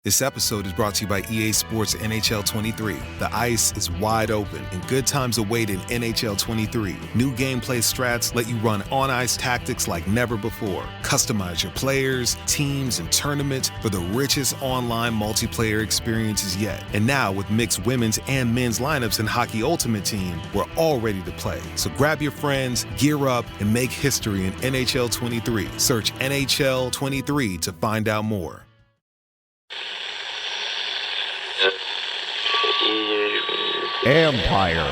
This episode is brought to you by EA Sports NHL 23. The ice is wide open and good times await in NHL 23. New gameplay strats let you run on-ice tactics like never before. Customize your players, teams, and tournaments for the richest online multiplayer experiences yet. And now with mixed women's and men's lineups in Hockey Ultimate Team, we're all ready to play. So grab your friends, gear up, and make history in NHL 23. Search NHL 23 to find out more. Empire.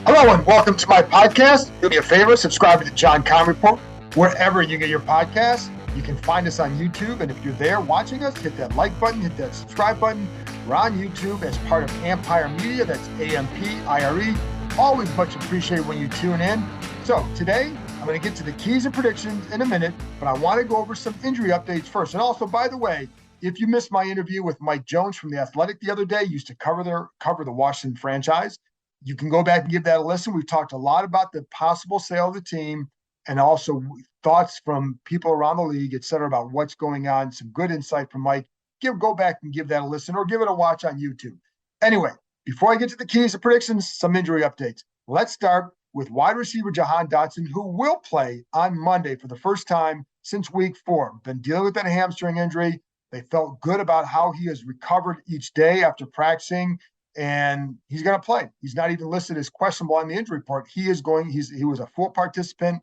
Hello and welcome to my podcast. Do me a favor, subscribe to the John Con Report wherever you get your podcasts. You can find us on YouTube, and if you're there watching us, hit that like button, hit that subscribe button. We're on YouTube as part of Empire Media. That's AMPIRE. Always much appreciated when you tune in. So today, I'm going to get to the keys and predictions in a minute, but I want to go over some injury updates first. And also, by the way, if you missed my interview with Mike Jones from The Athletic the other day, used to cover the Washington franchise, you can go back and give that a listen. We've talked a lot about the possible sale of the team and also thoughts from people around the league, et cetera, about what's going on. Some good insight from Mike. Go back and give that a listen or give it a watch on YouTube. Anyway, before I get to the keys and predictions, some injury updates. Let's start with wide receiver Jahan Dotson, who will play on Monday for the first time since week 4. Been dealing with that hamstring injury. They felt good about how he has recovered each day after practicing, and he's going to play. He's not even listed as questionable on the injury report. He was a full participant.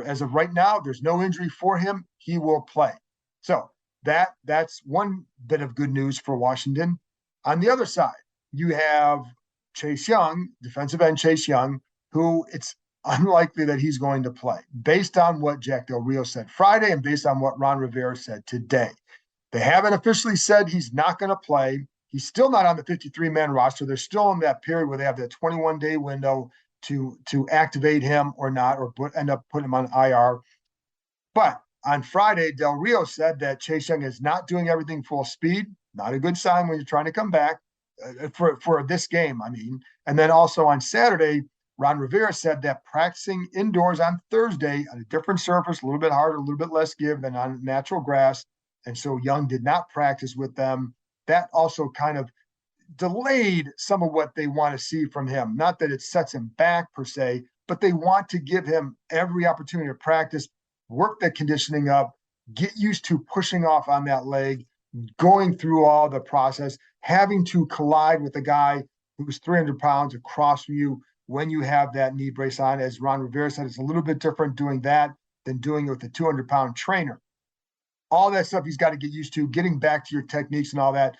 As of right now, there's no injury for him. He will play. So that's one bit of good news for Washington. On the other side, you have Chase Young, defensive end Chase Young, who it's unlikely that he's going to play based on what Jack Del Rio said Friday and based on what Ron Rivera said today. They haven't officially said he's not going to play. He's still not on the 53-man roster. They're still in that period where they have that 21-day window to activate him or not, or end up putting him on IR. But on Friday, Del Rio said that Chase Young is not doing everything full speed. Not a good sign when you're trying to come back for this game, I mean. And then also on Saturday, Ron Rivera said that practicing indoors on Thursday on a different surface, a little bit harder, a little bit less give than on natural grass. And so Young did not practice with them. That also kind of delayed some of what they want to see from him. Not that it sets him back per se, but they want to give him every opportunity to practice, work the conditioning up, get used to pushing off on that leg, going through all the process, having to collide with a guy who's 300 pounds across from you when you have that knee brace on. As Ron Rivera said, it's a little bit different doing that than doing it with a 200-pound trainer. All that stuff he's got to get used to, getting back to your techniques and all that.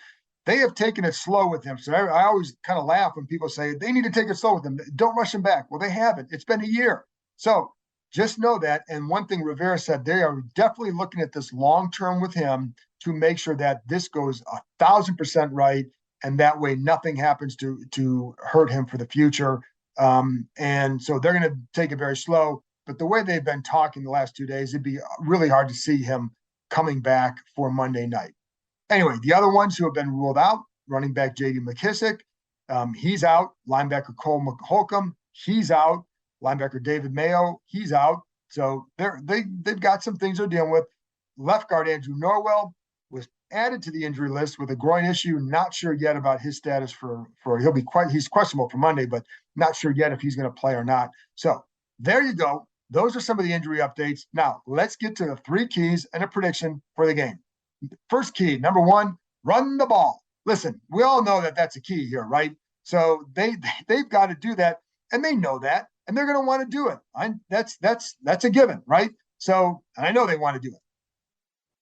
They have taken it slow with him. So I always kind of laugh when people say they need to take it slow with him. Don't rush him back. Well, they haven't. It's been a year. So just know that. And one thing Rivera said, they are definitely looking at this long-term with him to make sure that this goes 1,000% right. And that way nothing happens to hurt him for the future. And so they're going to take it very slow. But the way they've been talking the last 2 days, it'd be really hard to see him coming back for Monday night. Anyway, the other ones who have been ruled out, running back J.D. McKissick, he's out. Linebacker Cole Holcomb, he's out. Linebacker David Mayo, he's out. So they've got some things they're dealing with. Left guard Andrew Norwell was added to the injury list with a groin issue. Not sure yet about his status he's questionable for Monday, but not sure yet if he's going to play or not. So there you go. Those are some of the injury updates. Now let's get to the 3 keys and a prediction for the game. First key, number 1, run the ball. Listen, we all know that that's a key here, right? So they've got to do that, and they know that, and they're going to want to do it. That's a given, right? So, and I know they want to do it.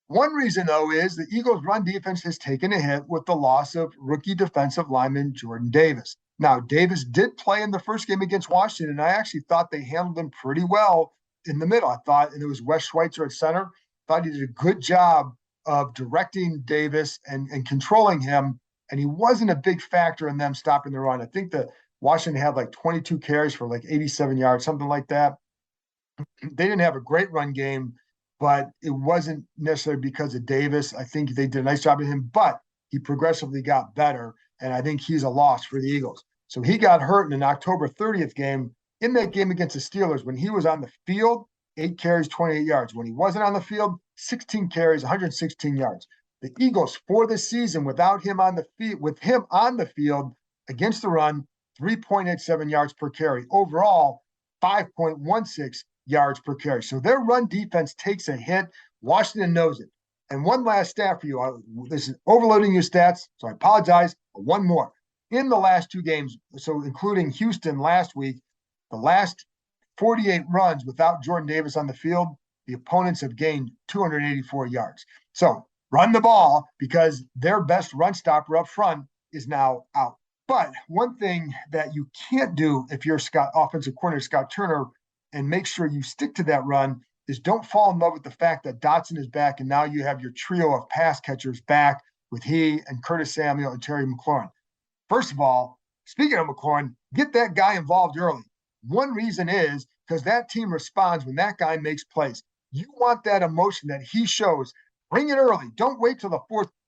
One reason, though, is the Eagles' run defense has taken a hit with the loss of rookie defensive lineman Jordan Davis. Now, Davis did play in the first game against Washington, and I actually thought they handled him pretty well in the middle. I thought, and it was Wes Schweitzer at center, thought he did a good job of directing Davis and controlling him, and he wasn't a big factor in them stopping the run. I think that Washington had like 22 carries for like 87 yards, something like that. They didn't have a great run game, but it wasn't necessarily because of Davis. I think they did a nice job of him, but he progressively got better, and I think he's a loss for the Eagles. So he got hurt in an October 30th game In that game against the Steelers, when he was on the field, 8 carries, 28 yards. When he wasn't on the field, 16 carries, 116 yards. The Eagles for the season without him on the field, with him on the field against the run, 3.87 yards per carry. Overall, 5.16 yards per carry. So their run defense takes a hit. Washington knows it. And one last stat for you. This is overloading your stats, so I apologize. But one more. In the last 2 games, so including Houston last week, the last 48 runs without Jordan Davis on the field, the opponents have gained 284 yards. So run the ball because their best run stopper up front is now out. But one thing that you can't do if you're offensive coordinator Scott Turner and make sure you stick to that run is don't fall in love with the fact that Dotson is back and now you have your trio of pass catchers back with he and Curtis Samuel and Terry McLaurin. First of all, speaking of McLaurin, get that guy involved early. One reason is because that team responds when that guy makes plays. You want that emotion that he shows. Bring it early. Don't wait till the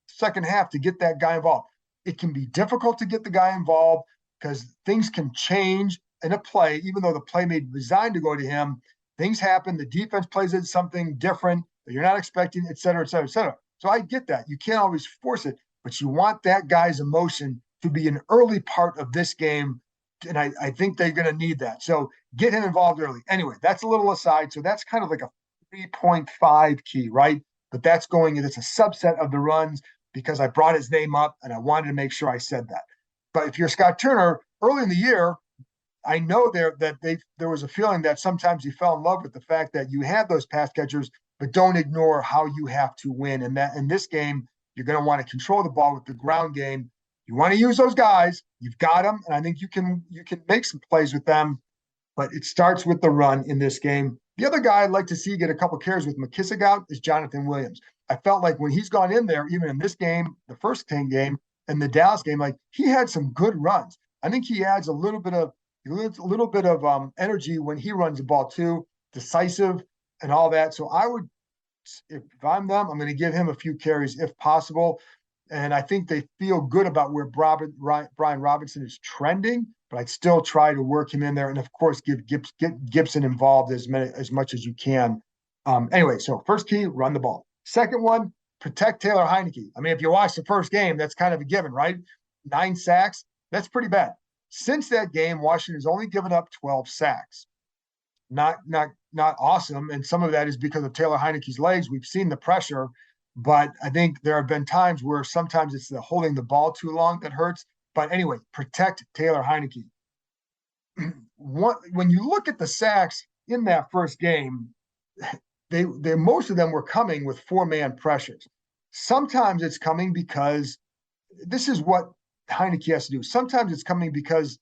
second half to get that guy involved. It can be difficult to get the guy involved because things can change in a play, even though the play may be designed to go to him. Things happen. The defense plays it something different that you're not expecting, et cetera, et cetera, et cetera. So I get that. You can't always force it, but you want that guy's emotion to be an early part of this game. And I think they're going to need that. So get him involved early. Anyway, that's a little aside. So that's kind of like a 3.5 key, right? But it's a subset of the runs because I brought his name up and I wanted to make sure I said that. But if you're Scott Turner, early in the year, I know there was a feeling that sometimes you fell in love with the fact that you had those pass catchers, but don't ignore how you have to win. And that in this game, you're going to want to control the ball with the ground game. You want to use those guys. You've got them, and I think you can make some plays with them. But it starts with the run in this game. The other guy I'd like to see get a couple carries with McKissick out is Jonathan Williams. I felt like when he's gone in there, even in this game, the first 10 game, and the Dallas game, like he had some good runs. I think he adds a little bit of energy when he runs the ball too, decisive and all that. So I would, if I'm them, I'm going to give him a few carries if possible. And I think they feel good about where Brian Robinson is trending, but I'd still try to work him in there. And of course, get Gibson involved as much as you can. Anyway, so first key, run the ball. Second one, protect Taylor Heinicke. I mean, if you watch the first game, that's kind of a given, right? 9 sacks, that's pretty bad. Since that game, Washington's only given up 12 sacks. Not awesome. And some of that is because of Taylor Heinicke's legs. We've seen the pressure, but I think there have been times where sometimes it's the holding the ball too long that hurts. But anyway, protect Taylor Heinicke. When you look at the sacks in that first game, they most of them were coming with 4-man pressures. Sometimes it's coming because this is what Heinicke has to do. Sometimes it's coming because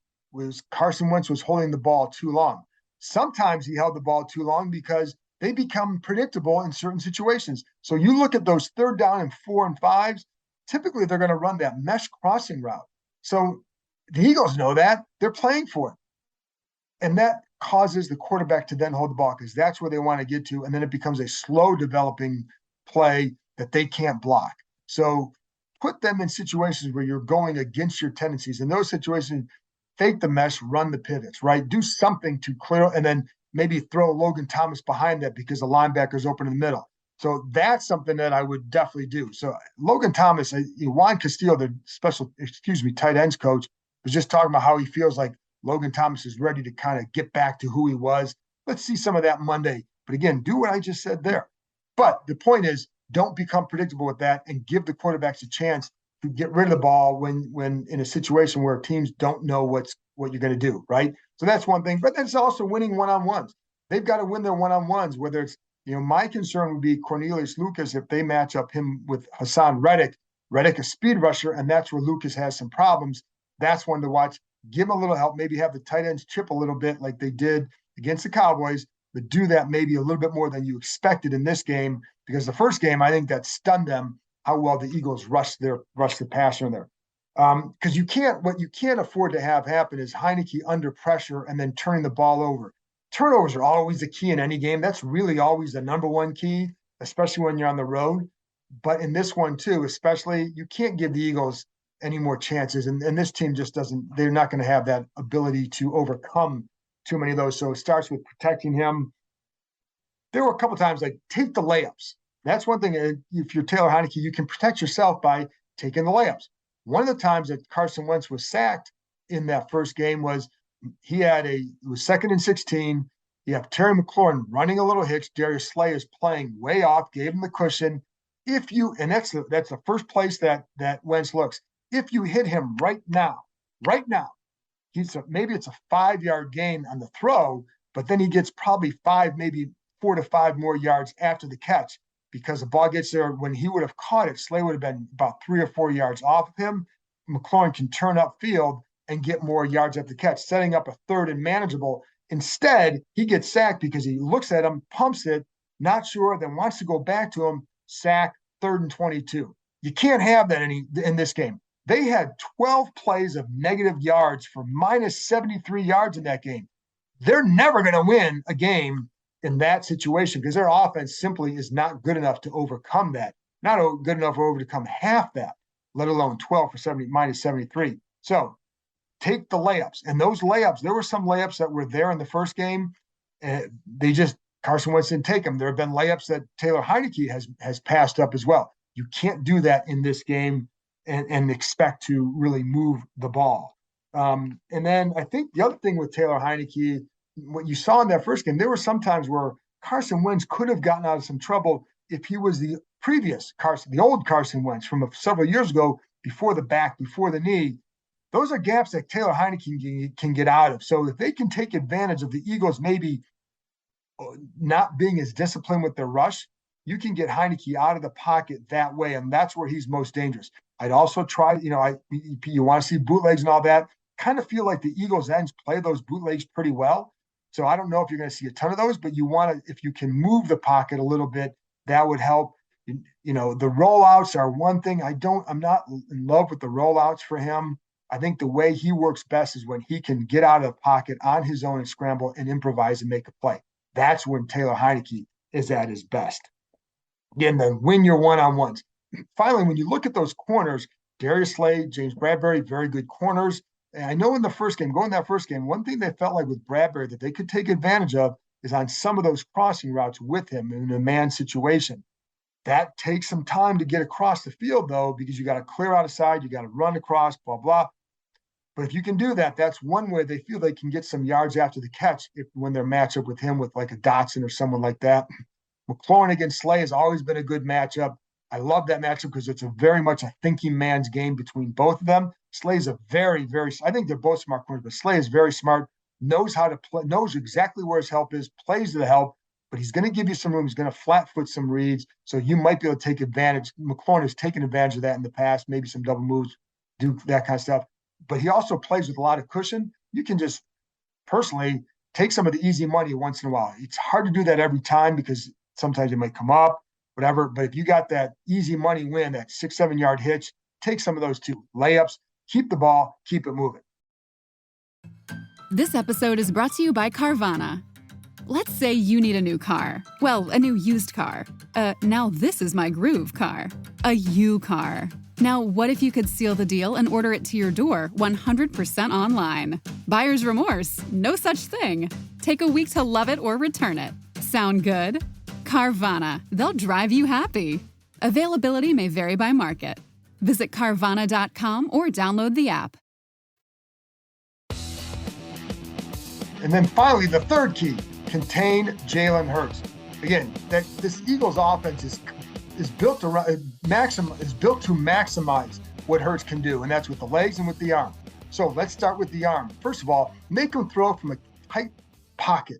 Carson Wentz was holding the ball too long. Sometimes he held the ball too long because they become predictable in certain situations. So you look at those 3rd down and 4 and 5s, typically they're going to run that mesh crossing route. So the Eagles know that. They're playing for it. And that causes the quarterback to then hold the ball because that's where they want to get to. And then it becomes a slow developing play that they can't block. So put them in situations where you're going against your tendencies. In those situations, fake the mesh, run the pivots, right? Do something to clear, and then maybe throw Logan Thomas behind that because the linebacker's open in the middle. So that's something that I would definitely do. So Logan Thomas, Juan Castillo, the tight ends coach, was just talking about how he feels like Logan Thomas is ready to kind of get back to who he was. Let's see some of that Monday. But again, do what I just said there. But the point is, don't become predictable with that and give the quarterbacks a chance to get rid of the ball when in a situation where teams don't know what you're going to do, right? So that's one thing. But that's also winning one-on-ones. They've got to win their one-on-ones, whether it's, my concern would be Cornelius Lucas if they match up him with Hassan Reddick. Reddick, a speed rusher, and that's where Lucas has some problems. That's one to watch. Give him a little help. Maybe have the tight ends chip a little bit like they did against the Cowboys, but do that maybe a little bit more than you expected in this game, because the first game, I think that stunned them how well the Eagles rushed the passer in there. Because what you can't afford to have happen is Heinicke under pressure and then turning the ball over. Turnovers are always the key in any game. That's really always the number one key, especially when you're on the road. But in this one too, especially, you can't give the Eagles any more chances. And this team just doesn't, they're not going to have that ability to overcome too many of those. So it starts with protecting him. There were a couple times like take the layups. That's one thing. If you're Taylor Heineke, you can protect yourself by taking the layups. One of the times that Carson Wentz was sacked in that first game was it was 2nd and 16. You have Terry McLaurin running a little hitch. Darius Slay is playing way off, gave him the cushion. And that's the first place that Wentz looks. If you hit him right now, maybe it's a 5-yard gain on the throw, but then he gets probably 5, maybe 4 to 5 more yards after the catch because the ball gets there. When he would have caught it, Slay would have been about 3 or 4 yards off of him. McLaurin can turn upfield and get more yards at the catch, setting up a 3rd and manageable. Instead, he gets sacked because he looks at him, pumps it, not sure, then wants to go back to him, sack, 3rd and 22. You can't have that in this game. They had 12 plays of negative yards for minus 73 yards in that game. They're never going to win a game in that situation because their offense simply is not good enough to overcome that. Not good enough to overcome half that, let alone 12 for minus 73. So take the layups. And those layups, there were some layups that were there in the first game. Carson Wentz didn't take them. There have been layups that Taylor Heineke has passed up as well. You can't do that in this game and expect to really move the ball. And then I think the other thing with Taylor Heineke, what you saw in that first game, there were some times where Carson Wentz could have gotten out of some trouble if he was the previous Carson, the old Carson Wentz from several years ago, before the back, before the knee. Those are gaps that Taylor Heineke can get out of. So if they can take advantage of the Eagles maybe not being as disciplined with their rush, you can get Heineke out of the pocket that way, and that's where he's most dangerous. I'd also try, you want to see bootlegs and all that. Kind of feel like the Eagles ends play those bootlegs pretty well. So I don't know if you're going to see a ton of those, but if you can move the pocket a little bit, that would help. The rollouts are one thing. I'm not in love with the rollouts for him. I think the way he works best is when he can get out of the pocket on his own and scramble and improvise and make a play. That's when Taylor Heineke is at his best. Again, then win your one-on-ones. Finally, when you look at those corners, Darius Slay, James Bradbury, very good corners. And I know going that first game, one thing they felt like with Bradbury that they could take advantage of is on some of those crossing routes with him in a man situation. That takes some time to get across the field, though, because you got to clear out a side, you got to run across, blah, blah. But if you can do that, that's one way they feel they can get some yards after the catch when they're matched up with him with like a Dotson or someone like that. McLaurin against Slay has always been a good matchup. I love that matchup because it's very much a thinking man's game between both of them. Slay's a very, very, I think they're both smart corners, but Slay is very smart, knows how to play, knows exactly where his help is, plays to the help, but he's going to give you some room. He's going to flat foot some reads. So you might be able to take advantage. McLaurin has taken advantage of that in the past, maybe some double moves, do that kind of stuff. But he also plays with a lot of cushion. You can just personally take some of the easy money once in a while. It's hard to do that every time because sometimes it might come up, whatever. But if you got that easy money win, that 6-7 yard hitch, take some of those too. Layups, keep the ball, keep it moving. This episode is brought to you by Carvana. Let's say you need a new car. Well, a new used car. Now this is my groove car. A U car. Now, what if you could seal the deal and order it to your door 100% online? Buyer's remorse? No such thing. Take a week to love it or return it. Sound good? Carvana. They'll drive you happy. Availability may vary by market. Visit Carvana.com or download the app. And then finally, the third key, contain Jalen Hurts. Again, this Eagles offense is built to maximize what Hurts can do, and that's with the legs and with the arm. So let's start with the arm. First of all, make him throw from a tight pocket.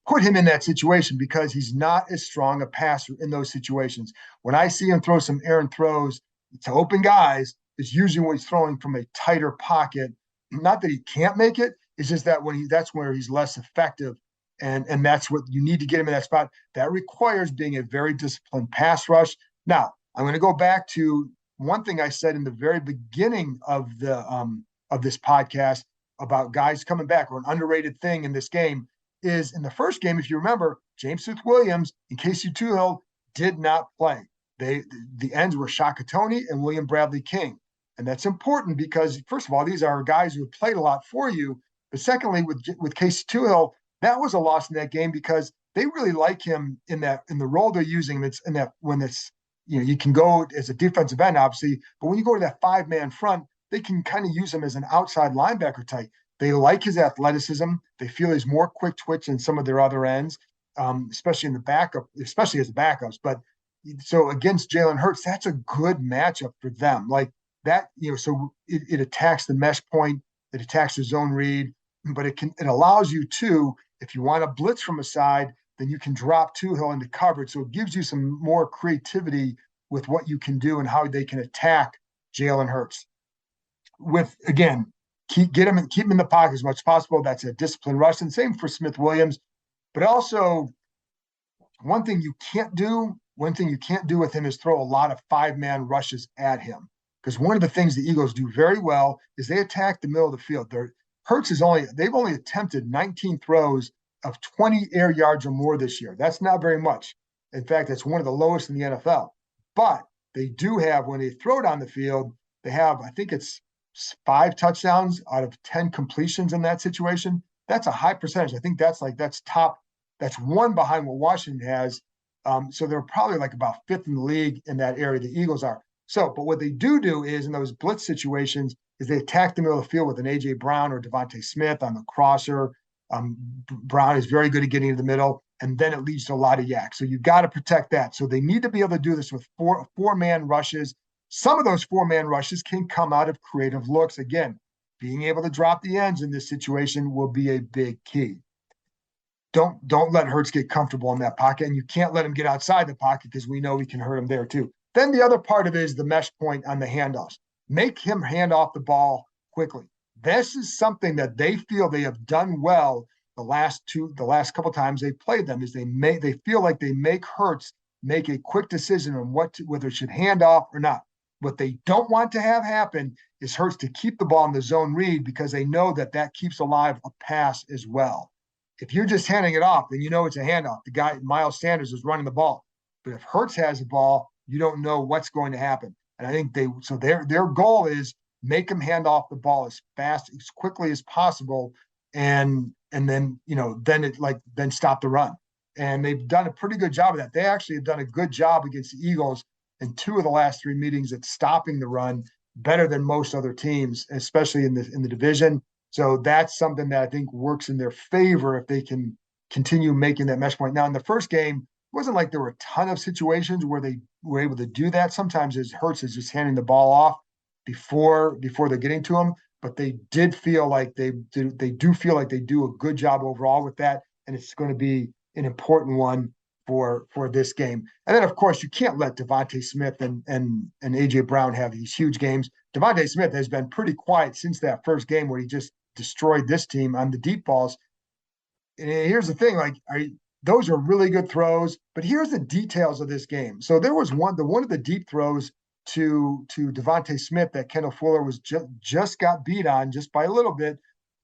Put him in that situation because he's not as strong a passer in those situations. When I see him throw some errant throws to open guys, it's usually when he's throwing from a tighter pocket. Not that he can't make it, it's just that that's where he's less effective. And that's what you need to get him in that spot. That requires being a very disciplined pass rush. Now, I'm going to go back to one thing I said in the very beginning of this podcast about guys coming back, or an underrated thing in this game is in the first game, if you remember, James Smith-Williams and Casey Toohill did not play. The ends were Shaka Toney and William Bradley King. And that's important because, first of all, these are guys who have played a lot for you, But secondly, with Casey Toohill, that was a loss in that game because they really like him in the role they're using. It's in that when it's you can go as a defensive end, obviously, but when you go to that 5-man front, they can kind of use him as an outside linebacker type. They like his athleticism. They feel he's more quick twitch than some of their other ends, especially in the backup, especially as the backups. But so against Jalen Hurts, that's a good matchup for them. Like that, so it attacks the mesh point, it attacks the zone read, but it allows you to, if you want to blitz from a side, then you can drop Toohill into coverage. So it gives you some more creativity with what you can do and how they can attack Jalen Hurts. With, again, keep him in the pocket as much as possible. That's a disciplined rush. And same for Smith Williams. But also, one thing you can't do with him is throw a lot of 5-man rushes at him. Because one of the things the Eagles do very well is they attack the middle of the field. They've only attempted 19 throws of 20 air yards or more this year. That's not very much. In fact, that's one of the lowest in the NFL. But they do have, when they throw it on the field, they have, I think it's 5 touchdowns out of 10 completions in that situation. That's a high percentage. I think that's top. That's one behind what Washington has. So they're probably like about 5th in the league in that area. The Eagles are. So, but what they do is in those blitz situations is they attack the middle of the field with an A.J. Brown or Devontae Smith on the crosser. Brown is very good at getting to the middle, and then it leads to a lot of yak. So you've got to protect that. So they need to be able to do this with four-man rushes. Some of those 4-man rushes can come out of creative looks. Again, being able to drop the ends in this situation will be a big key. Don't let Hurts get comfortable in that pocket, and you can't let him get outside the pocket because we know we can hurt him there too. Then the other part of it is the mesh point on the handoffs. Make him hand off the ball quickly. This is something that they feel they have done well the last couple times they played them. Is they feel like they make Hurts make a quick decision on whether it should hand off or not. What they don't want to have happen is Hurts to keep the ball in the zone read because they know that keeps alive a pass as well. If you're just handing it off, then you know it's a handoff. The guy, Miles Sanders, is running the ball. But if Hurts has the ball, you don't know what's going to happen. And I think their goal is make him hand off the ball as quickly as possible, and then then stop the run. And they've done a pretty good job of that. They actually have done a good job against the Eagles in 2 of the last 3 meetings at stopping the run better than most other teams, especially in the division. So that's something that I think works in their favor if they can continue making that mesh point. Now, in the first game, it wasn't like there were a ton of situations where they were able to do that. Sometimes it Hurts is just handing the ball off before they're getting to him, but they did feel like they do a good job overall with that, and it's going to be an important one for this game. And then, of course, you can't let Devontae Smith and A.J. Brown have these huge games. Devontae Smith has been pretty quiet since that first game where he just destroyed this team on the deep balls. And here's the thing, those are really good throws, but here's the details of this game. So there was one of the deep throws to Devontae Smith that Kendall Fuller was just got beat on just by a little bit,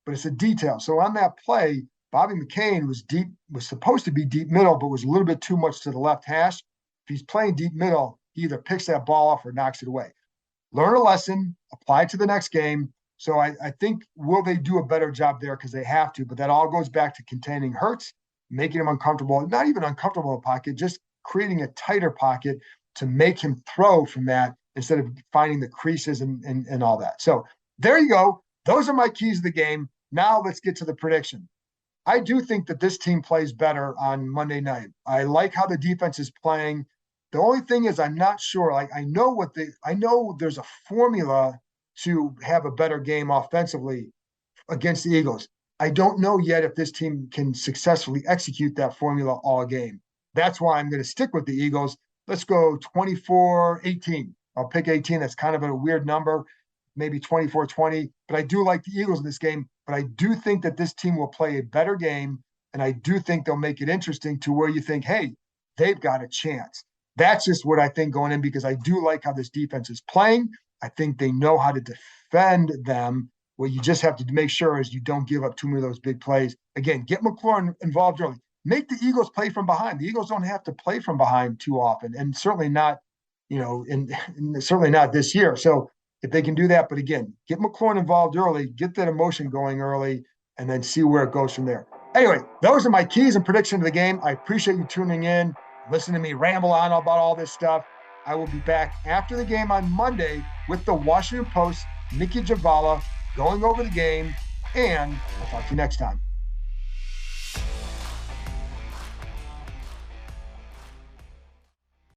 but it's a detail. So on that play, Bobby McCain was supposed to be deep middle, but was a little bit too much to the left hash. If he's playing deep middle, he either picks that ball off or knocks it away. Learn a lesson, apply it to the next game. So I think, will they do a better job there? Because they have to, but that all goes back to containing Hurts, making him uncomfortable, not even uncomfortable in the pocket, just creating a tighter pocket to make him throw from that instead of finding the creases and all that. So there you go. Those are my keys to the game. Now let's get to the prediction. I do think that this team plays better on Monday night. I like how the defense is playing. The only thing is I'm not sure. I know there's a formula to have a better game offensively against the Eagles. I don't know yet if this team can successfully execute that formula all game. That's why I'm going to stick with the Eagles. Let's go 24-18. I'll pick 18. That's kind of a weird number, maybe 24-20. But I do like the Eagles in this game. But I do think that this team will play a better game, and I do think they'll make it interesting to where you think, hey, they've got a chance. That's just what I think going in, because I do like how this defense is playing. I think they know how to defend them. What you just have to make sure is you don't give up too many of those big plays. Again, get McLaurin involved early. Make the Eagles play from behind. The Eagles don't have to play from behind too often, and certainly not, certainly not this year. So if they can do that, but again, get McLaurin involved early, get that emotion going early, and then see where it goes from there. Anyway, those are my keys and prediction of the game. I appreciate you tuning in, listening to me ramble on about all this stuff. I will be back after the game on Monday with the Washington Post, Mickey Javala, going over the game, and I'll talk to you next time.